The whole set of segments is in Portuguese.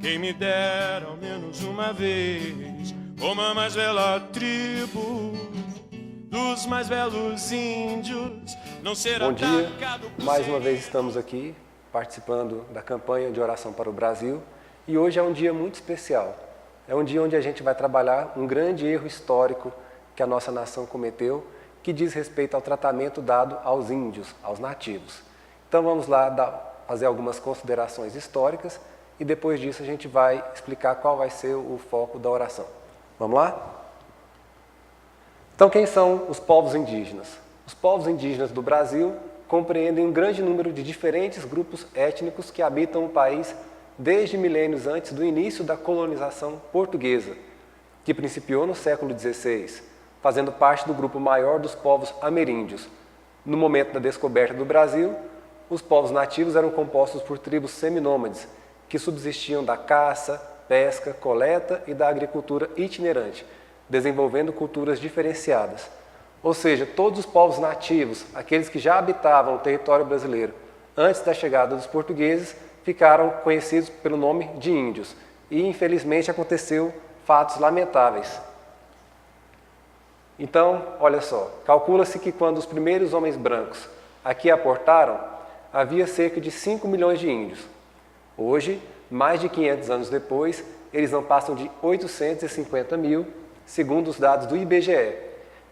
Quem me dera ao menos uma vez, como a mais bela tribo dos mais belos índios, não ser Bom dia, atacado por mais uma vez estamos aqui participando da campanha de oração para o Brasil e hoje é um dia muito especial. É um dia onde a gente vai trabalhar um grande erro histórico que a nossa nação cometeu, que diz respeito ao tratamento dado aos índios, aos nativos. Então vamos lá fazer algumas considerações históricas e depois disso a gente vai explicar qual vai ser o foco da oração. Vamos lá? Então quem são os povos indígenas? Os povos indígenas do Brasil compreendem um grande número de diferentes grupos étnicos que habitam o país desde milênios antes do início da colonização portuguesa, que principiou no século XVI, fazendo parte do grupo maior dos povos ameríndios. No momento da descoberta do Brasil, os povos nativos eram compostos por tribos seminômades, que subsistiam da caça, pesca, coleta e da agricultura itinerante, desenvolvendo culturas diferenciadas. Ou seja, todos os povos nativos, aqueles que já habitavam o território brasileiro antes da chegada dos portugueses, ficaram conhecidos pelo nome de índios. E, infelizmente, aconteceu fatos lamentáveis. Então, olha só, calcula-se que quando os primeiros homens brancos aqui aportaram, havia cerca de 5 milhões de índios. Hoje, mais de 500 anos depois, eles não passam de 850 mil, segundo os dados do IBGE.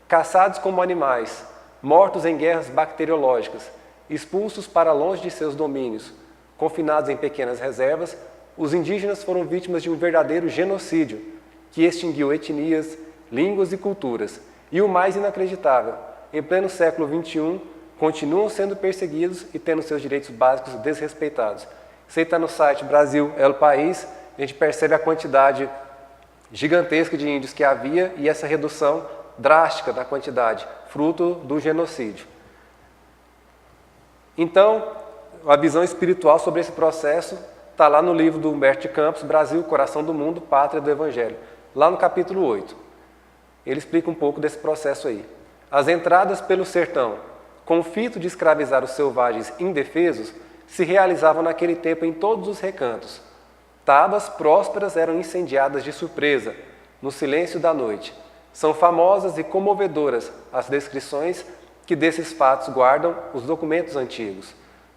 Caçados como animais, mortos em guerras bacteriológicas, expulsos para longe de seus domínios, confinados em pequenas reservas, os indígenas foram vítimas de um verdadeiro genocídio, que extinguiu etnias, línguas e culturas. E o mais inacreditável, em pleno século XXI, continuam sendo perseguidos e tendo seus direitos básicos desrespeitados. Você está no site Brasil é o País, a gente percebe a quantidade gigantesca de índios que havia e essa redução drástica da quantidade, fruto do genocídio. Então, a visão espiritual sobre esse processo está lá no livro do Humberto de Campos, Brasil, Coração do Mundo, Pátria do Evangelho, lá no capítulo 8. Ele explica um pouco desse processo aí. As entradas pelo sertão, com o fito de escravizar os selvagens indefesos, se realizavam naquele tempo em todos os recantos. Tabas prósperas eram incendiadas de surpresa, no silêncio da noite. São famosas e comovedoras as descrições que desses fatos guardam os documentos antigos.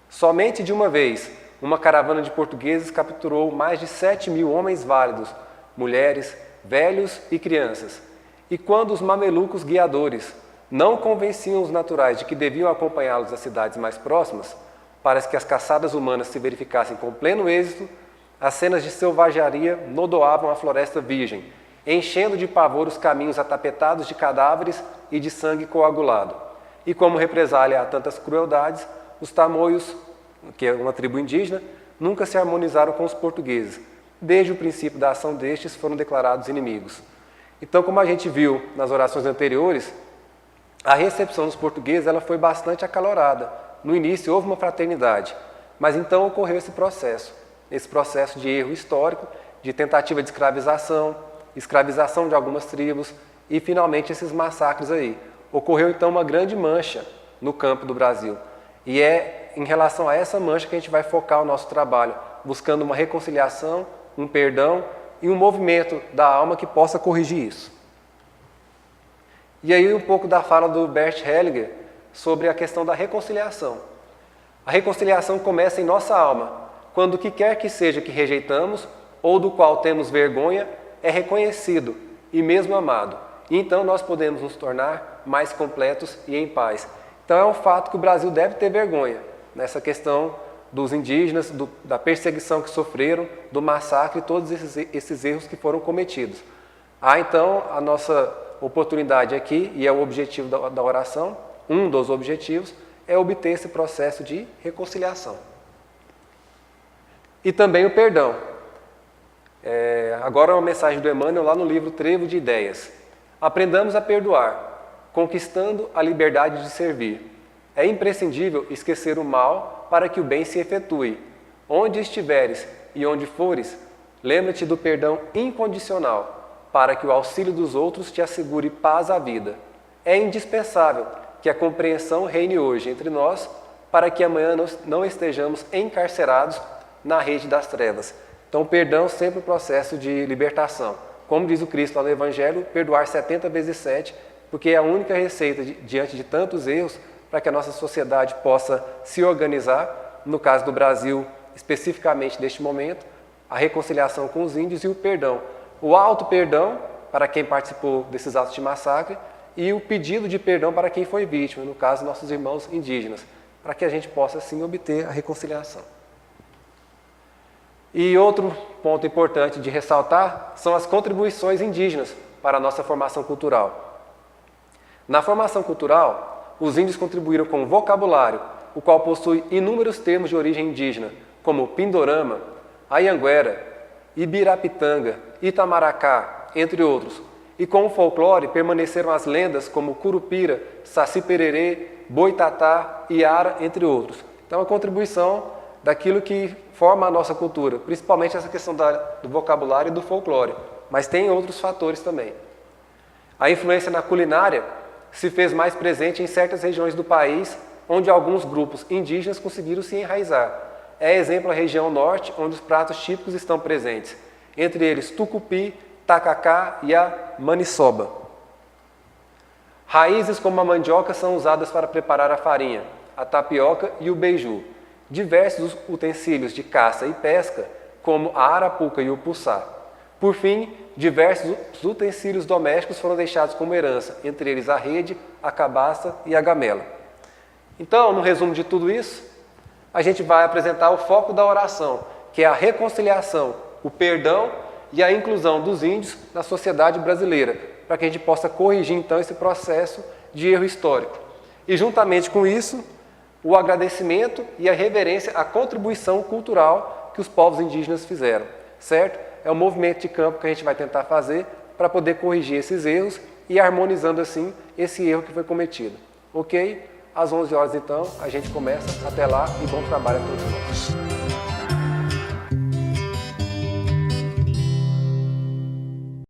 Somente de uma vez, uma caravana de portugueses capturou mais de 7 mil homens válidos, mulheres, velhos e crianças. E quando os mamelucos guiadores não convenciam os naturais de que deviam acompanhá-los às cidades mais próximas, para que as caçadas humanas se verificassem com pleno êxito, as cenas de selvageria nodoavam a floresta virgem, enchendo de pavor os caminhos atapetados de cadáveres e de sangue coagulado. E como represália a tantas crueldades, os tamoios, que é uma tribo indígena, nunca se harmonizaram com os portugueses. Desde o princípio da ação destes foram declarados inimigos. Então, como a gente viu nas orações anteriores, a recepção dos portugueses ela foi bastante acalorada. No início houve uma fraternidade, mas então ocorreu esse processo de erro histórico, de tentativa de escravização de algumas tribos e finalmente esses massacres aí. Ocorreu então uma grande mancha no campo do Brasil. E é em relação a essa mancha que a gente vai focar o nosso trabalho, buscando uma reconciliação, um perdão e um movimento da alma que possa corrigir isso. E aí um pouco da fala do Bert Hellinger sobre a questão da reconciliação. A reconciliação começa em nossa alma, quando o que quer que seja que rejeitamos ou do qual temos vergonha é reconhecido e mesmo amado. E então nós podemos nos tornar mais completos e em paz. Então é um fato que o Brasil deve ter vergonha nessa questão dos indígenas, da perseguição que sofreram, do massacre e todos esses erros que foram cometidos. Há então a nossa oportunidade aqui, e é o objetivo da oração, um dos objetivos, é obter esse processo de reconciliação. E também o perdão. Agora uma mensagem do Emmanuel lá no livro Trevo de Ideias. Aprendamos a perdoar, conquistando a liberdade de servir. É imprescindível esquecer o mal para que o bem se efetue. Onde estiveres e onde fores, lembra-te do perdão incondicional, para que o auxílio dos outros te assegure paz à vida. É indispensável que a compreensão reine hoje entre nós, para que amanhã não estejamos encarcerados na rede das trevas. Então, o perdão é sempre um processo de libertação. Como diz o Cristo lá no Evangelho, perdoar 70 vezes 7, porque é a única receita diante de tantos erros para que a nossa sociedade possa se organizar, no caso do Brasil, especificamente neste momento, a reconciliação com os índios e o perdão. O auto-perdão para quem participou desses atos de massacre e o pedido de perdão para quem foi vítima, no caso, nossos irmãos indígenas, para que a gente possa, assim, obter a reconciliação. E outro ponto importante de ressaltar são as contribuições indígenas para a nossa formação cultural. Na formação cultural, os índios contribuíram com vocabulário, o qual possui inúmeros termos de origem indígena, como pindorama, Anhanguera, Ibirapitanga, Itamaracá, entre outros. E com o folclore permaneceram as lendas como Curupira, Saci-Pererê, Boitatá, Iara, entre outros. Então, a contribuição daquilo que forma a nossa cultura, principalmente essa questão do vocabulário e do folclore, mas tem outros fatores também. A influência na culinária se fez mais presente em certas regiões do país, onde alguns grupos indígenas conseguiram se enraizar. É exemplo a região norte, onde os pratos típicos estão presentes, entre eles tucupi, tacacá e a maniçoba. Raízes como a mandioca são usadas para preparar a farinha, a tapioca e o beiju. Diversos utensílios de caça e pesca, como a arapuca e o puçá. Por fim, diversos utensílios domésticos foram deixados como herança, entre eles a rede, a cabaça e a gamela. Então, no resumo de tudo isso, a gente vai apresentar o foco da oração, que é a reconciliação, o perdão e a inclusão dos índios na sociedade brasileira, para que a gente possa corrigir, então, esse processo de erro histórico. E, juntamente com isso, o agradecimento e a reverência à contribuição cultural que os povos indígenas fizeram, certo? É um movimento de campo que a gente vai tentar fazer para poder corrigir esses erros e harmonizando, assim, esse erro que foi cometido. Ok? Às 11 horas, então, a gente começa. Até lá e bom trabalho a todos nós.